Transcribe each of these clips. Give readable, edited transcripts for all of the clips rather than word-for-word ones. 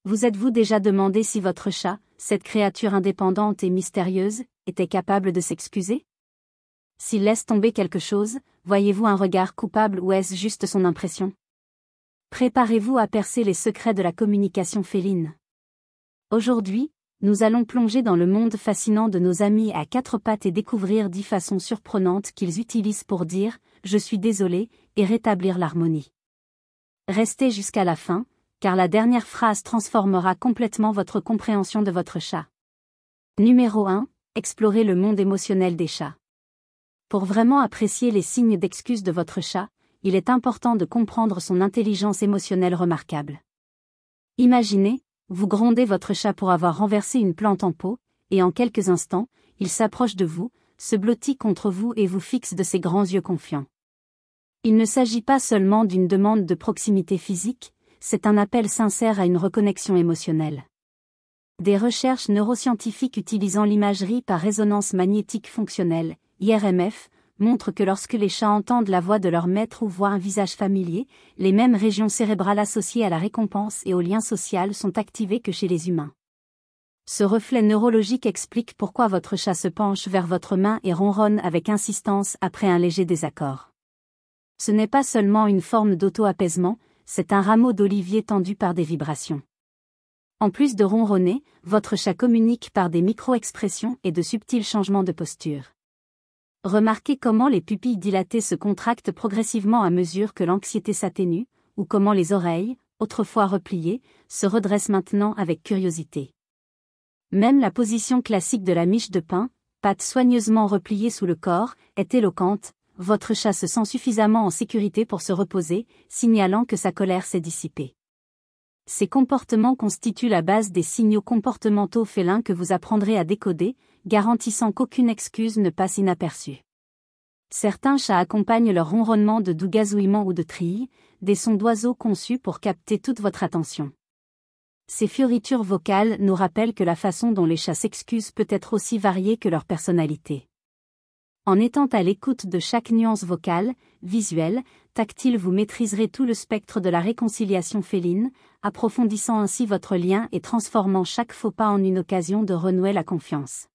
Vous êtes-vous déjà demandé si votre chat, cette créature indépendante et mystérieuse, était capable de s'excuser? S'il laisse tomber quelque chose, voyez-vous un regard coupable ou est-ce juste son impression? Préparez-vous à percer les secrets de la communication féline. Aujourd'hui, nous allons plonger dans le monde fascinant de nos amis à quatre pattes et découvrir 10 façons surprenantes qu'ils utilisent pour dire « je suis désolé » et rétablir l'harmonie. Restez jusqu'à la fin, car la dernière phrase transformera complètement votre compréhension de votre chat. Numéro 1. Explorez le monde émotionnel des chats. Pour vraiment apprécier les signes d'excuse de votre chat, il est important de comprendre son intelligence émotionnelle remarquable. Imaginez, vous grondez votre chat pour avoir renversé une plante en pot, et en quelques instants, il s'approche de vous, se blottit contre vous et vous fixe de ses grands yeux confiants. Il ne s'agit pas seulement d'une demande de proximité physique, c'est un appel sincère à une reconnexion émotionnelle. Des recherches neuroscientifiques utilisant l'imagerie par résonance magnétique fonctionnelle, IRMF, montrent que lorsque les chats entendent la voix de leur maître ou voient un visage familier, les mêmes régions cérébrales associées à la récompense et au lien social sont activées que chez les humains. Ce reflet neurologique explique pourquoi votre chat se penche vers votre main et ronronne avec insistance après un léger désaccord. Ce n'est pas seulement une forme d'auto-apaisement, c'est un rameau d'olivier tendu par des vibrations. En plus de ronronner, votre chat communique par des micro-expressions et de subtils changements de posture. Remarquez comment les pupilles dilatées se contractent progressivement à mesure que l'anxiété s'atténue, ou comment les oreilles, autrefois repliées, se redressent maintenant avec curiosité. Même la position classique de la miche de pain, pattes soigneusement repliées sous le corps, est éloquente, votre chat se sent suffisamment en sécurité pour se reposer, signalant que sa colère s'est dissipée. Ces comportements constituent la base des signaux comportementaux félins que vous apprendrez à décoder, garantissant qu'aucune excuse ne passe inaperçue. Certains chats accompagnent leur ronronnement de doux gazouillements ou de trilles, des sons d'oiseaux conçus pour capter toute votre attention. Ces fioritures vocales nous rappellent que la façon dont les chats s'excusent peut être aussi variée que leur personnalité. En étant à l'écoute de chaque nuance vocale, visuelle, tactile, vous maîtriserez tout le spectre de la réconciliation féline, approfondissant ainsi votre lien et transformant chaque faux pas en une occasion de renouer la confiance.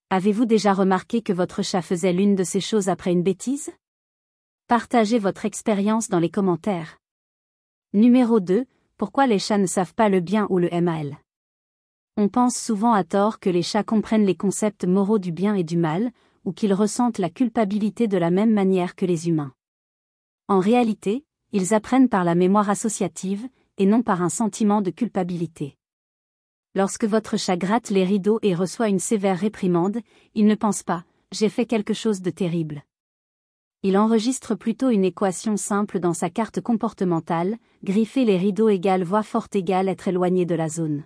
Avez-vous déjà remarqué que votre chat faisait l'une de ces choses après une bêtise? Partagez votre expérience dans les commentaires. Numéro 2. Pourquoi les chats ne savent pas le bien ou le mal? On pense souvent à tort que les chats comprennent les concepts moraux du bien et du mal, ou qu'ils ressentent la culpabilité de la même manière que les humains. En réalité, ils apprennent par la mémoire associative, et non par un sentiment de culpabilité. Lorsque votre chat gratte les rideaux et reçoit une sévère réprimande, il ne pense pas « j'ai fait quelque chose de terrible ». Il enregistre plutôt une équation simple dans sa carte comportementale, griffer les rideaux égale voix forte égale être éloigné de la zone.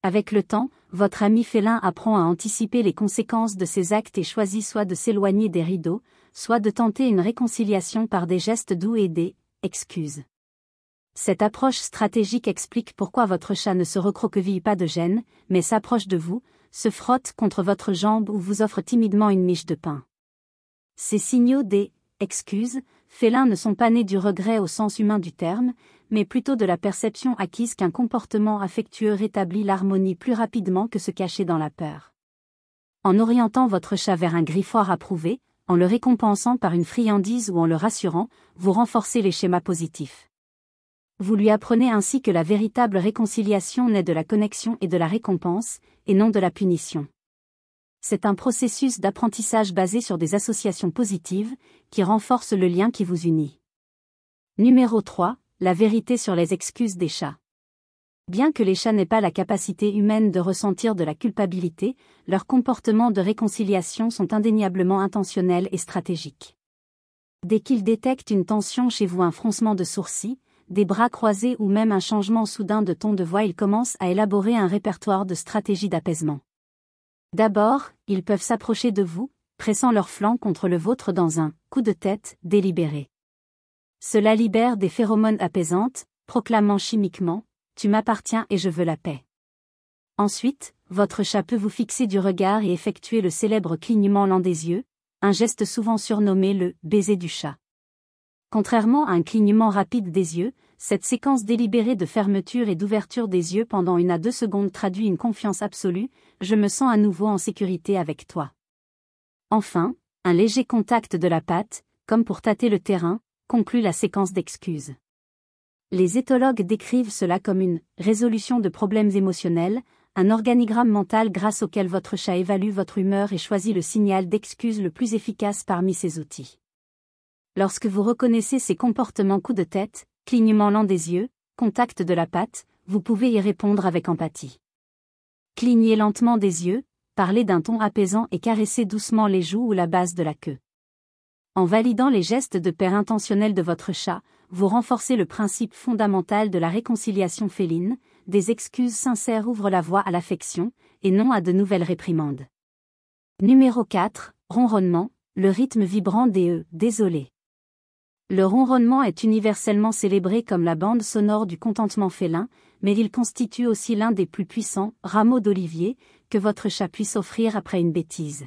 Avec le temps, votre ami félin apprend à anticiper les conséquences de ses actes et choisit soit de s'éloigner des rideaux, soit de tenter une réconciliation par des gestes doux et des excuses. Cette approche stratégique explique pourquoi votre chat ne se recroqueville pas de gêne, mais s'approche de vous, se frotte contre votre jambe ou vous offre timidement une miche de pain. Ces signaux des excuses félins ne sont pas nés du regret au sens humain du terme, mais plutôt de la perception acquise qu'un comportement affectueux rétablit l'harmonie plus rapidement que se cacher dans la peur. En orientant votre chat vers un griffoir approuvé, en le récompensant par une friandise ou en le rassurant, vous renforcez les schémas positifs. Vous lui apprenez ainsi que la véritable réconciliation naît de la connexion et de la récompense, et non de la punition. C'est un processus d'apprentissage basé sur des associations positives, qui renforcent le lien qui vous unit. Numéro 3. La vérité sur les excuses des chats. Bien que les chats n'aient pas la capacité humaine de ressentir de la culpabilité, leurs comportements de réconciliation sont indéniablement intentionnels et stratégiques. Dès qu'ils détectent une tension chez vous, un froncement de sourcils, des bras croisés ou même un changement soudain de ton de voix, ils commencent à élaborer un répertoire de stratégies d'apaisement. D'abord, ils peuvent s'approcher de vous, pressant leur flanc contre le vôtre dans un coup de tête délibéré. Cela libère des phéromones apaisantes, proclamant chimiquement « Tu m'appartiens et je veux la paix ». Ensuite, votre chat peut vous fixer du regard et effectuer le célèbre clignement lent des yeux, un geste souvent surnommé le « baiser du chat ». Contrairement à un clignement rapide des yeux, cette séquence délibérée de fermeture et d'ouverture des yeux pendant 1 à 2 secondes traduit une confiance absolue, je me sens à nouveau en sécurité avec toi. Enfin, un léger contact de la patte, comme pour tâter le terrain, conclut la séquence d'excuses. Les éthologues décrivent cela comme une résolution de problèmes émotionnels, un organigramme mental grâce auquel votre chat évalue votre humeur et choisit le signal d'excuse le plus efficace parmi ces outils. Lorsque vous reconnaissez ces comportements coup de tête, clignement lent des yeux, contact de la patte, vous pouvez y répondre avec empathie. Clignez lentement des yeux, parlez d'un ton apaisant et caressez doucement les joues ou la base de la queue. En validant les gestes de paix intentionnels de votre chat, vous renforcez le principe fondamental de la réconciliation féline, des excuses sincères ouvrent la voie à l'affection, et non à de nouvelles réprimandes. Numéro 4, ronronnement, le rythme vibrant des désolé. Le ronronnement est universellement célébré comme la bande sonore du contentement félin, mais il constitue aussi l'un des plus puissants rameaux d'olivier que votre chat puisse offrir après une bêtise.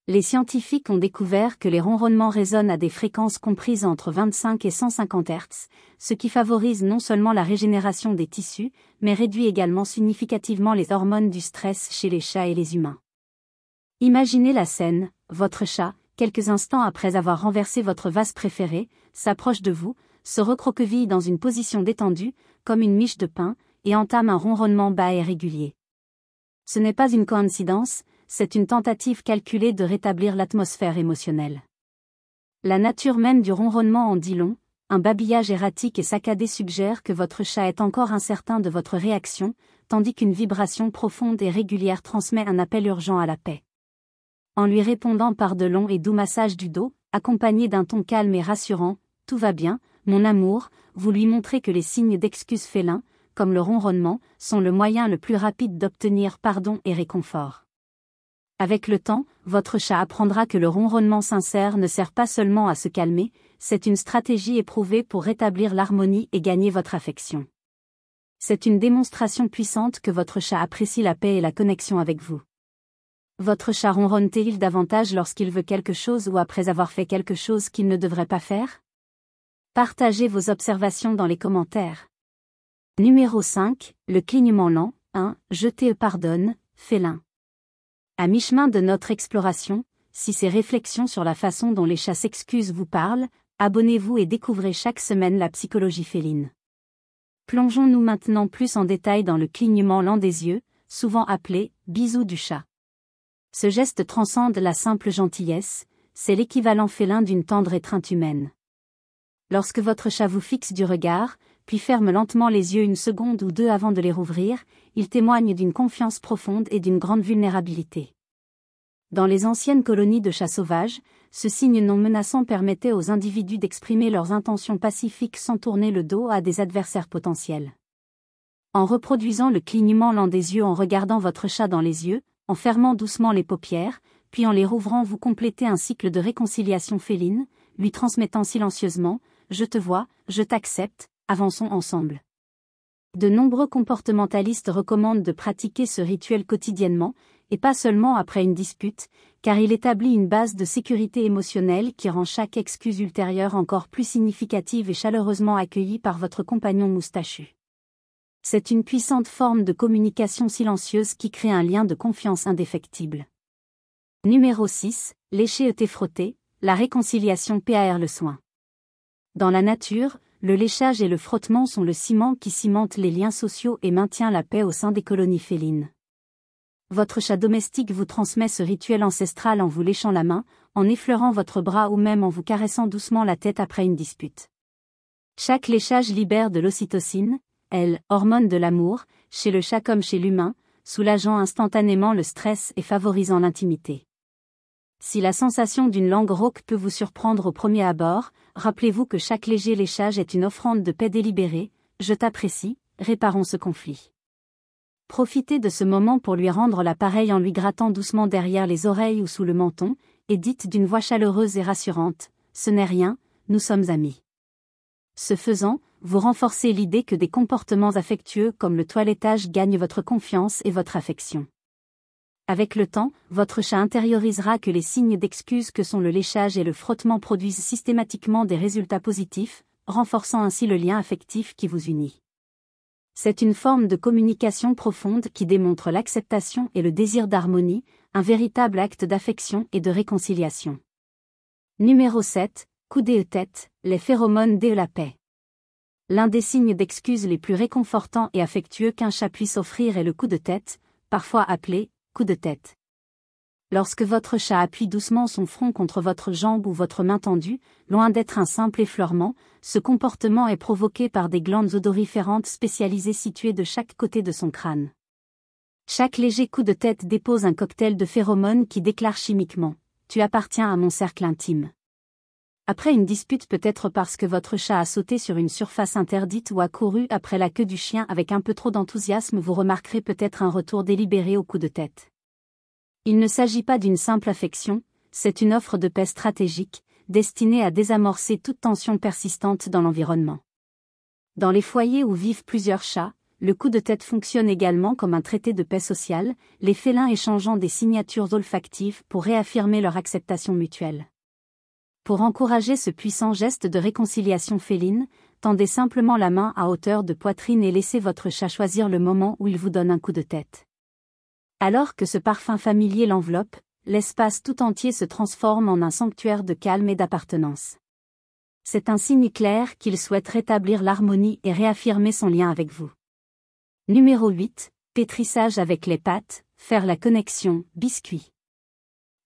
Les scientifiques ont découvert que les ronronnements résonnent à des fréquences comprises entre 25 et 150 Hz, ce qui favorise non seulement la régénération des tissus, mais réduit également significativement les hormones du stress chez les chats et les humains. Imaginez la scène, votre chat, quelques instants après avoir renversé votre vase préféré, s'approche de vous, se recroqueville dans une position détendue, comme une miche de pain, et entame un ronronnement bas et régulier. Ce n'est pas une coïncidence, c'est une tentative calculée de rétablir l'atmosphère émotionnelle. La nature même du ronronnement en dit long, un babillage erratique et saccadé suggère que votre chat est encore incertain de votre réaction, tandis qu'une vibration profonde et régulière transmet un appel urgent à la paix. En lui répondant par de longs et doux massages du dos, accompagnés d'un ton calme et rassurant, « Tout va bien, mon amour », vous lui montrez que les signes d'excuse félins, comme le ronronnement, sont le moyen le plus rapide d'obtenir pardon et réconfort. Avec le temps, votre chat apprendra que le ronronnement sincère ne sert pas seulement à se calmer, c'est une stratégie éprouvée pour rétablir l'harmonie et gagner votre affection. C'est une démonstration puissante que votre chat apprécie la paix et la connexion avec vous. Votre chat ronronne-t-il davantage lorsqu'il veut quelque chose ou après avoir fait quelque chose qu'il ne devrait pas faire? Partagez vos observations dans les commentaires. Numéro 5, le clignement lent, 1. Je te pardonne, félin. À mi-chemin de notre exploration, si ces réflexions sur la façon dont les chats s'excusent vous parlent, abonnez-vous et découvrez chaque semaine la psychologie féline. Plongeons-nous maintenant plus en détail dans le clignement lent des yeux, souvent appelé « bisou du chat ». Ce geste transcende la simple gentillesse, c'est l'équivalent félin d'une tendre étreinte humaine. Lorsque votre chat vous fixe du regard, puis ferme lentement les yeux 1 seconde ou 2 avant de les rouvrir, il témoigne d'une confiance profonde et d'une grande vulnérabilité. Dans les anciennes colonies de chats sauvages, ce signe non menaçant permettait aux individus d'exprimer leurs intentions pacifiques sans tourner le dos à des adversaires potentiels. En reproduisant le clignement lent des yeux en regardant votre chat dans les yeux, en fermant doucement les paupières, puis en les rouvrant vous complétez un cycle de réconciliation féline, lui transmettant silencieusement « Je te vois, je t'accepte, avançons ensemble ». De nombreux comportementalistes recommandent de pratiquer ce rituel quotidiennement, et pas seulement après une dispute, car il établit une base de sécurité émotionnelle qui rend chaque excuse ultérieure encore plus significative et chaleureusement accueillie par votre compagnon moustachu. C'est une puissante forme de communication silencieuse qui crée un lien de confiance indéfectible. Numéro 6, lécher et frotter, la réconciliation par le soin. Dans la nature, le léchage et le frottement sont le ciment qui cimente les liens sociaux et maintient la paix au sein des colonies félines. Votre chat domestique vous transmet ce rituel ancestral en vous léchant la main, en effleurant votre bras ou même en vous caressant doucement la tête après une dispute. Chaque léchage libère de l'ocytocine, hormone de l'amour, chez le chat comme chez l'humain, soulageant instantanément le stress et favorisant l'intimité. Si la sensation d'une langue rauque peut vous surprendre au premier abord, rappelez-vous que chaque léger léchage est une offrande de paix délibérée, je t'apprécie, réparons ce conflit. Profitez de ce moment pour lui rendre l'appareil en lui grattant doucement derrière les oreilles ou sous le menton, et dites d'une voix chaleureuse et rassurante, ce n'est rien, nous sommes amis. Ce faisant, vous renforcez l'idée que des comportements affectueux comme le toilettage gagnent votre confiance et votre affection. Avec le temps, votre chat intériorisera que les signes d'excuse que sont le léchage et le frottement produisent systématiquement des résultats positifs, renforçant ainsi le lien affectif qui vous unit. C'est une forme de communication profonde qui démontre l'acceptation et le désir d'harmonie, un véritable acte d'affection et de réconciliation. Numéro 7, coup de tête, les phéromones de la paix. L'un des signes d'excuse les plus réconfortants et affectueux qu'un chat puisse offrir est le coup de tête, parfois appelé coup de tête. Lorsque votre chat appuie doucement son front contre votre jambe ou votre main tendue, loin d'être un simple effleurement, ce comportement est provoqué par des glandes odoriférantes spécialisées situées de chaque côté de son crâne. Chaque léger coup de tête dépose un cocktail de phéromones qui déclare chimiquement « Tu appartiens à mon cercle intime ». Après une dispute, peut-être parce que votre chat a sauté sur une surface interdite ou a couru après la queue du chien avec un peu trop d'enthousiasme, vous remarquerez peut-être un retour délibéré au coup de tête. Il ne s'agit pas d'une simple affection, c'est une offre de paix stratégique, destinée à désamorcer toute tension persistante dans l'environnement. Dans les foyers où vivent plusieurs chats, le coup de tête fonctionne également comme un traité de paix sociale, les félins échangeant des signatures olfactives pour réaffirmer leur acceptation mutuelle. Pour encourager ce puissant geste de réconciliation féline, tendez simplement la main à hauteur de poitrine et laissez votre chat choisir le moment où il vous donne un coup de tête. Alors que ce parfum familier l'enveloppe, l'espace tout entier se transforme en un sanctuaire de calme et d'appartenance. C'est un signe clair qu'il souhaite rétablir l'harmonie et réaffirmer son lien avec vous. Numéro 8, pétrissage avec les pattes, faire la connexion, biscuit.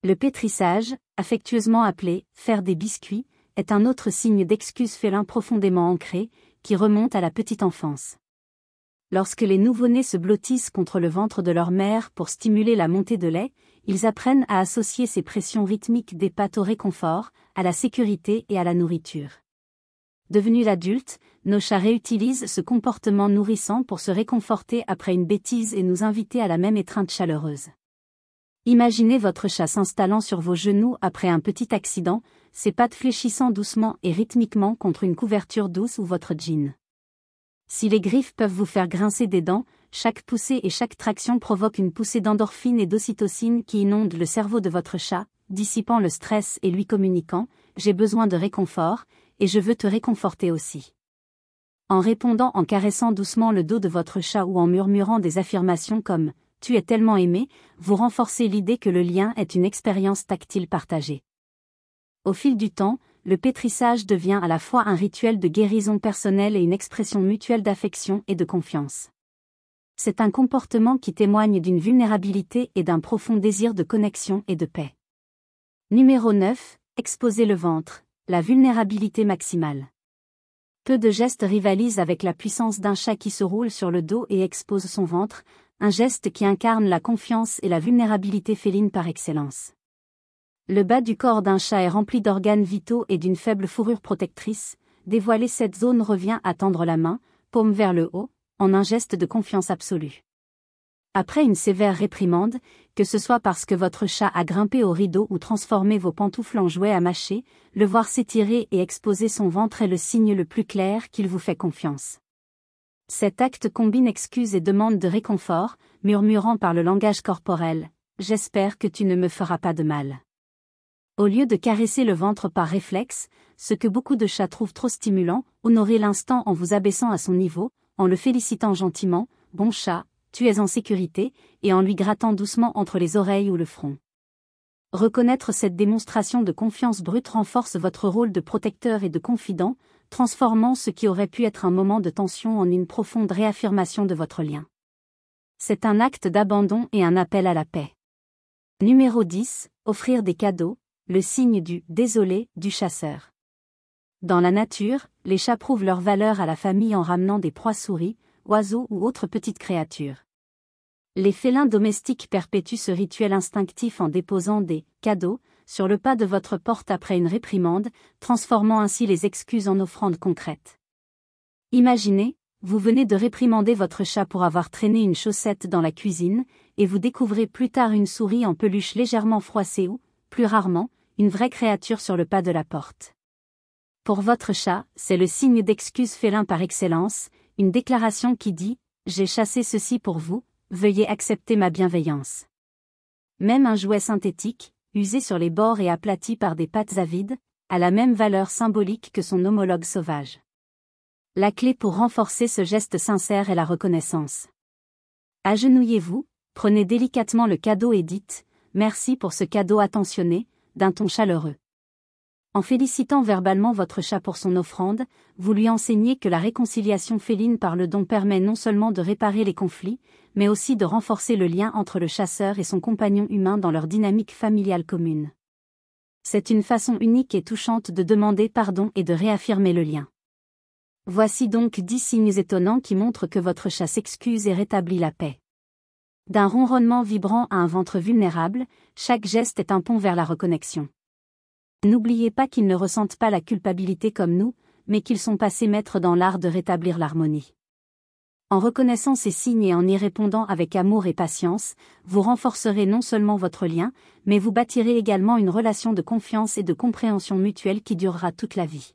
Le pétrissage, affectueusement appelé « faire des biscuits », est un autre signe d'excuse félin profondément ancré, qui remonte à la petite enfance. Lorsque les nouveau-nés se blottissent contre le ventre de leur mère pour stimuler la montée de lait, ils apprennent à associer ces pressions rythmiques des pattes au réconfort, à la sécurité et à la nourriture. Devenus adultes, nos chats réutilisent ce comportement nourrissant pour se réconforter après une bêtise et nous inviter à la même étreinte chaleureuse. Imaginez votre chat s'installant sur vos genoux après un petit accident, ses pattes fléchissant doucement et rythmiquement contre une couverture douce ou votre jean. Si les griffes peuvent vous faire grincer des dents, chaque poussée et chaque traction provoque une poussée d'endorphine et d'ocytocine qui inonde le cerveau de votre chat, dissipant le stress et lui communiquant « J'ai besoin de réconfort, et je veux te réconforter aussi ». En répondant en caressant doucement le dos de votre chat ou en murmurant des affirmations comme « Tu es tellement aimé », vous renforcez l'idée que le lien est une expérience tactile partagée. Au fil du temps, le pétrissage devient à la fois un rituel de guérison personnelle et une expression mutuelle d'affection et de confiance. C'est un comportement qui témoigne d'une vulnérabilité et d'un profond désir de connexion et de paix. Numéro 9, exposer le ventre, la vulnérabilité maximale. Peu de gestes rivalisent avec la puissance d'un chat qui se roule sur le dos et expose son ventre, un geste qui incarne la confiance et la vulnérabilité féline par excellence. Le bas du corps d'un chat est rempli d'organes vitaux et d'une faible fourrure protectrice. Dévoiler cette zone revient à tendre la main, paume vers le haut, en un geste de confiance absolue. Après une sévère réprimande, que ce soit parce que votre chat a grimpé au rideau ou transformé vos pantoufles en jouets à mâcher, le voir s'étirer et exposer son ventre est le signe le plus clair qu'il vous fait confiance. Cet acte combine excuse et demande de réconfort, murmurant par le langage corporel « J'espère que tu ne me feras pas de mal ». Au lieu de caresser le ventre par réflexe, ce que beaucoup de chats trouvent trop stimulant, honorez l'instant en vous abaissant à son niveau, en le félicitant gentiment « Bon chat, tu es en sécurité » et en lui grattant doucement entre les oreilles ou le front. Reconnaître cette démonstration de confiance brute renforce votre rôle de protecteur et de confident, transformant ce qui aurait pu être un moment de tension en une profonde réaffirmation de votre lien. C'est un acte d'abandon et un appel à la paix. Numéro 10, offrir des cadeaux. Le signe du « désolé » du chasseur. Dans la nature, les chats prouvent leur valeur à la famille en ramenant des proies souris, oiseaux ou autres petites créatures. Les félins domestiques perpétuent ce rituel instinctif en déposant des « cadeaux » sur le pas de votre porte après une réprimande, transformant ainsi les excuses en offrandes concrètes. Imaginez, vous venez de réprimander votre chat pour avoir traîné une chaussette dans la cuisine, et vous découvrez plus tard une souris en peluche légèrement froissée ou, plus rarement, une vraie créature sur le pas de la porte. Pour votre chat, c'est le signe d'excuse félin par excellence, une déclaration qui dit « J'ai chassé ceci pour vous, veuillez accepter ma bienveillance ». Même un jouet synthétique, usé sur les bords et aplati par des pattes avides, a la même valeur symbolique que son homologue sauvage. La clé pour renforcer ce geste sincère est la reconnaissance. Agenouillez-vous, prenez délicatement le cadeau et dites « Merci pour ce cadeau attentionné » d'un ton chaleureux. En félicitant verbalement votre chat pour son offrande, vous lui enseignez que la réconciliation féline par le don permet non seulement de réparer les conflits, mais aussi de renforcer le lien entre le chasseur et son compagnon humain dans leur dynamique familiale commune. C'est une façon unique et touchante de demander pardon et de réaffirmer le lien. Voici donc 10 signes étonnants qui montrent que votre chat s'excuse et rétablit la paix. D'un ronronnement vibrant à un ventre vulnérable, chaque geste est un pont vers la reconnexion. N'oubliez pas qu'ils ne ressentent pas la culpabilité comme nous, mais qu'ils sont passés maîtres dans l'art de rétablir l'harmonie. En reconnaissant ces signes et en y répondant avec amour et patience, vous renforcerez non seulement votre lien, mais vous bâtirez également une relation de confiance et de compréhension mutuelle qui durera toute la vie.